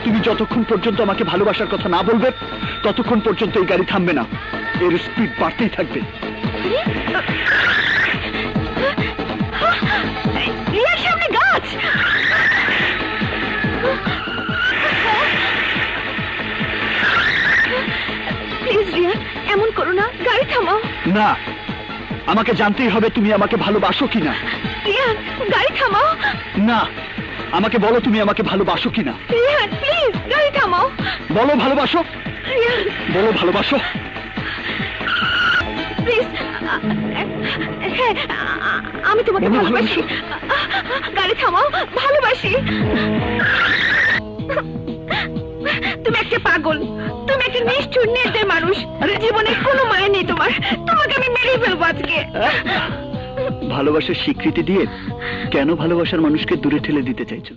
তুমি যতক্ষণ পর্যন্ত আমাকে ভালোবাসার কথা না বলবে ততক্ষণ পর্যন্ত এই গাড়ি থামবে না, এর স্পিড বাড়তেই থাকবে। রিয়ার সামনে গাছ। প্লিজ রিয়ান, এমন করো না, গাড়ি থামাও। না, আমাকে জানতেই হবে তুমি আমাকে ভালোবাসো কিনা। রিয়ান, গাড়ি থামাও। না, আমাকে বলো তুমি আমাকে ভালোবাসো কিনা। রিয়ান প্লিজ, গাড়ি থামাও। বলো ভালোবাসো। রিয়ান বলো ভালোবাসো। প্লিজ। হ্যাঁ, আমি তোমাকে ভালোবাসি। গাড়ি থামাও, ভালোবাসি। তুমি একটা পাগল, তুমি একটা নিষ্ঠুর নির্দয় মানুষ। জীবনে কোনো মায়া নেই তোমার, তোমাকে আমি মেরে ফেলবো আজকে। ভালোবাসার স্বীকৃতি দিয়ে কেন ভালোবাসার মানুষকে দূরে ঠেলে দিতে চাইছো?